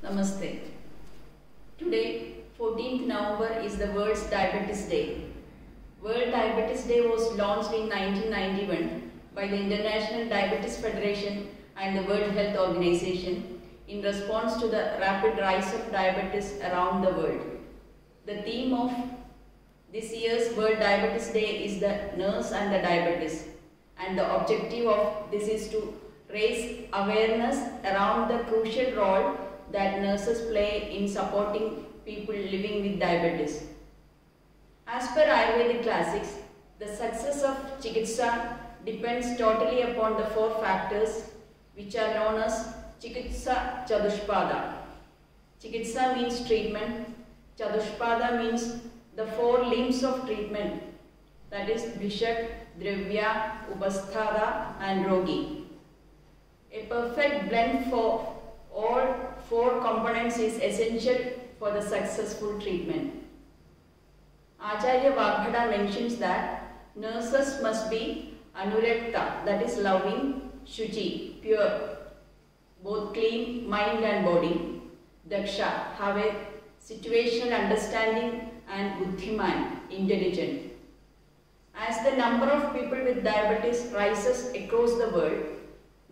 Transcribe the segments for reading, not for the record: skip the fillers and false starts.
Namaste. Today, 14th November is the World's Diabetes Day. World Diabetes Day was launched in 1991 by the International Diabetes Federation and the World Health Organization in response to the rapid rise of diabetes around the world. The theme of this year's World Diabetes Day is the nurse and the diabetes, and the objective of this is to raise awareness around the crucial role that nurses play in supporting people living with diabetes. As per Ayurvedic classics, the success of Chikitsa depends totally upon the four factors which are known as Chikitsa Chadushpada. Chikitsa means treatment, Chadushpada means the four limbs of treatment, that is Bhishak, Dravya, Upasthada and Rogi. A perfect blend for all four components is essential for the successful treatment. Acharya Vagbhata mentions that nurses must be anurakta, that is loving, shuchi, pure, both clean, mind and body, daksha, have a situational understanding, and buddhiman, intelligent. As the number of people with diabetes rises across the world,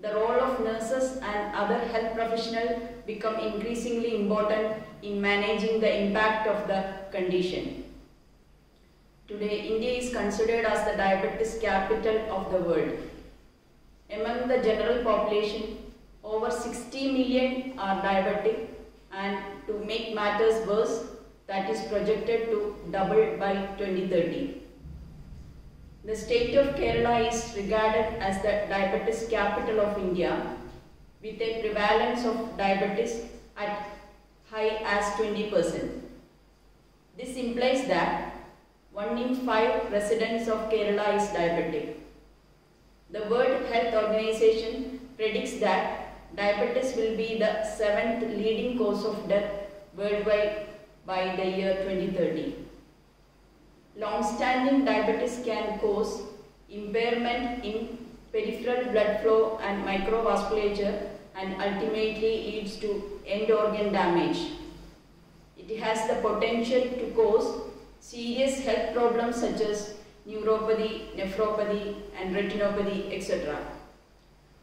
the role of nurses and other health professionals become increasingly important in managing the impact of the condition. Today, India is considered as the diabetes capital of the world. Among the general population, over 60 million are diabetic, and to make matters worse, that is projected to double by 2030. The state of Kerala is regarded as the diabetes capital of India, with a prevalence of diabetes at high as 20%. This implies that 1 in 5 residents of Kerala is diabetic. The World Health Organization predicts that diabetes will be the 7th leading cause of death worldwide by the year 2030. Long-standing diabetes can cause impairment in peripheral blood flow and microvasculature and ultimately leads to end organ damage. It has the potential to cause serious health problems such as neuropathy, nephropathy and retinopathy, etc.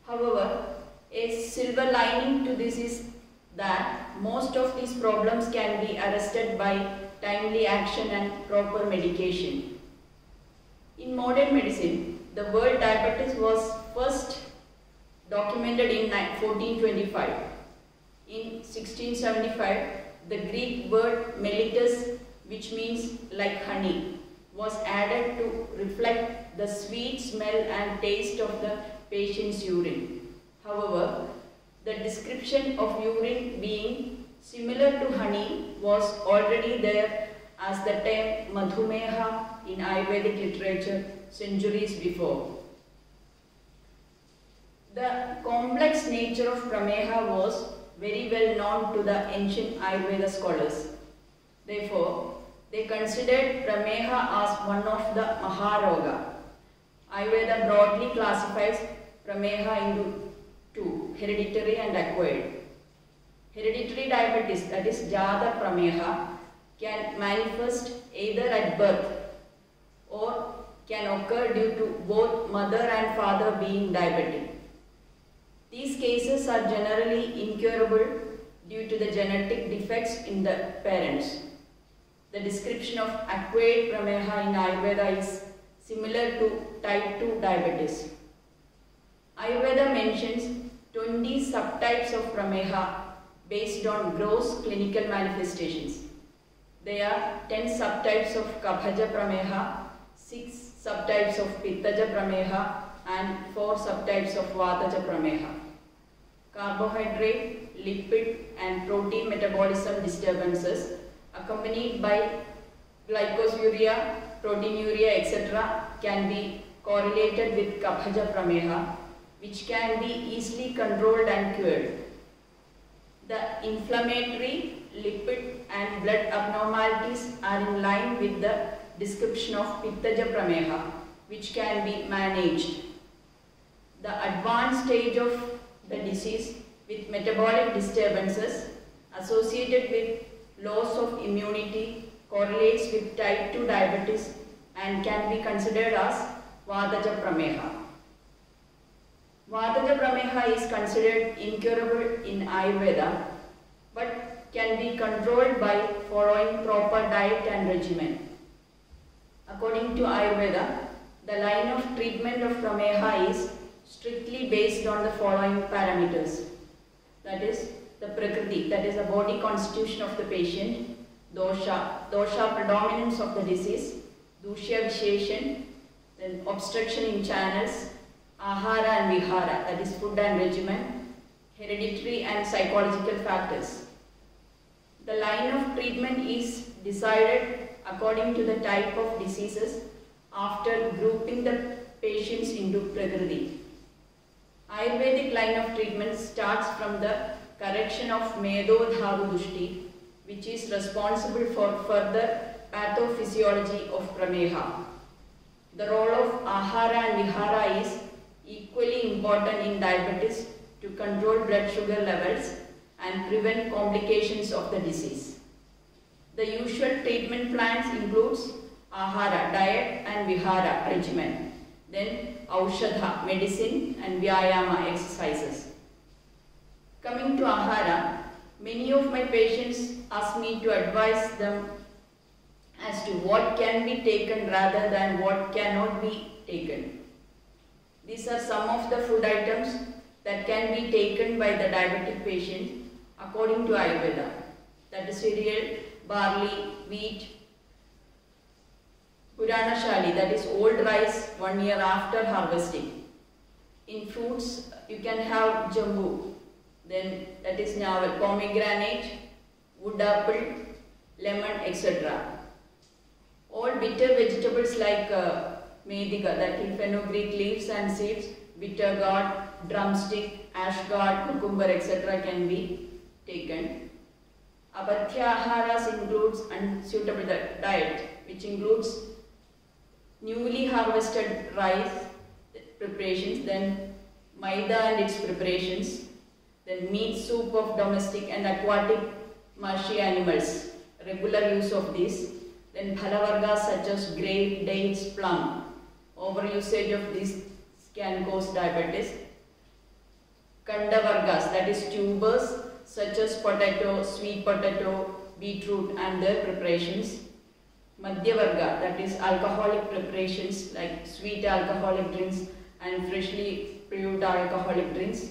However, a silver lining to this is that most of these problems can be arrested by timely action and proper medication. In modern medicine, the word diabetes was first documented in 1425. In 1675, the Greek word mellitus, which means like honey, was added to reflect the sweet smell and taste of the patient's urine. However, the description of urine being similar to honey was already there as the term madhumeha in Ayurvedic literature centuries before. The complex nature of prameha was very well known to the ancient Ayurveda scholars. Therefore, they considered prameha as one of the maharoga. Ayurveda broadly classifies prameha into two, hereditary and acquired. Hereditary diabetes, that is Jata Prameha, can manifest either at birth or can occur due to both mother and father being diabetic. These cases are generally incurable due to the genetic defects in the parents. The description of acquired Prameha in Ayurveda is similar to type 2 diabetes. Ayurveda mentions 20 subtypes of Prameha based on gross clinical manifestations. There are 10 subtypes of Kabhaja Prameha, 6 subtypes of Pittaja Prameha and 4 subtypes of Vataja Prameha. Carbohydrate, lipid and protein metabolism disturbances accompanied by glycosuria, proteinuria, etc. can be correlated with Kabhaja Prameha, which can be easily controlled and cured. The inflammatory, lipid and blood abnormalities are in line with the description of Pittaja Prameha, which can be managed. The advanced stage of the disease with metabolic disturbances associated with loss of immunity, correlates with type 2 diabetes and can be considered as Vataja Prameha. Vataja Prameha is considered incurable in Ayurveda but can be controlled by following proper diet and regimen. According to Ayurveda, the line of treatment of Prameha is strictly based on the following parameters. That is the Prakriti, that is the body constitution of the patient, dosha predominance of the disease, Dushya Visheshan, then obstruction in channels, Ahara and Vihara, that is food and regimen, hereditary and psychological factors. The line of treatment is decided according to the type of diseases after grouping the patients into Prakriti. Ayurvedic line of treatment starts from the correction of Medo Dhavu Dushti, which is responsible for further pathophysiology of Prameha. The role of Ahara and Vihara is equally important in diabetes to control blood sugar levels and prevent complications of the disease. The usual treatment plans includes Ahara, diet and Vihara, regimen. Then Aushadha, medicine and Vyayama, exercises. Coming to Ahara, many of my patients ask me to advise them as to what can be taken rather than what cannot be taken. These are some of the food items that can be taken by the diabetic patient according to Ayurveda. That is cereal, barley, wheat, Puranashali, that is old rice 1 year after harvesting. In fruits, you can have jambu, then that is navel, pomegranate, wood apple, lemon, etc. All bitter vegetables like medika, that is fenugreek leaves and seeds, bitter gourd, drumstick, ash gourd, cucumber, etc. can be taken. Apathya aharas includes unsuitable diet, which includes newly harvested rice preparations, then maida and its preparations, then meat soup of domestic and aquatic marshy animals, regular use of this, then phalavargas such as grape, dates, plum. Overusage of this can cause diabetes. Kandavargas, that is tubers such as potato, sweet potato, beetroot and their preparations. Madhyavarga, that is alcoholic preparations like sweet alcoholic drinks and freshly brewed alcoholic drinks.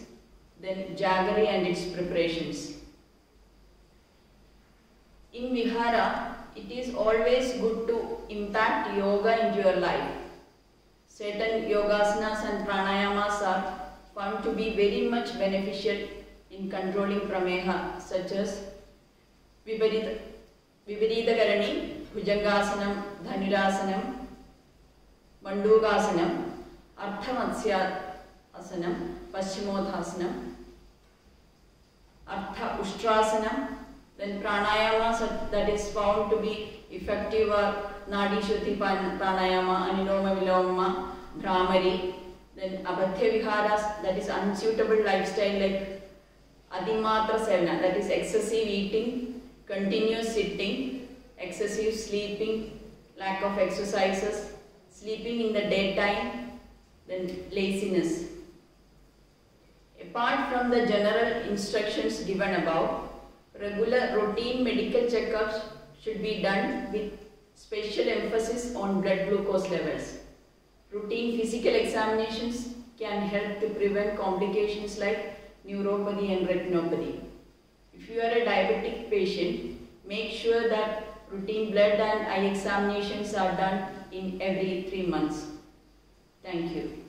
Then jaggery and its preparations. In Vihara, it is always good to impact yoga into your life. Certain yogasanas and pranayamas are found to be very much beneficial in controlling Prameha, such as Viparita Karani, Bhujangasanam, Dhanurasanam, Mandukasanam, Arthamatsya Asanam, Paschimothasanam, Artha Ushtrasanam. Then pranayamas that is found to be effective are Nadi Shuddhi Pranayama, Aniloma Viloma, Bhramari. Then Abhathya Viharas, that is unsuitable lifestyle like Adimatra Sevana, that is excessive eating, continuous sitting, excessive sleeping, lack of exercises, sleeping in the daytime, then laziness. Apart from the general instructions given above, regular routine medical checkups should be done with special emphasis on blood glucose levels. Routine physical examinations can help to prevent complications like neuropathy and retinopathy. If you are a diabetic patient, make sure that routine blood and eye examinations are done in every 3 months. Thank you.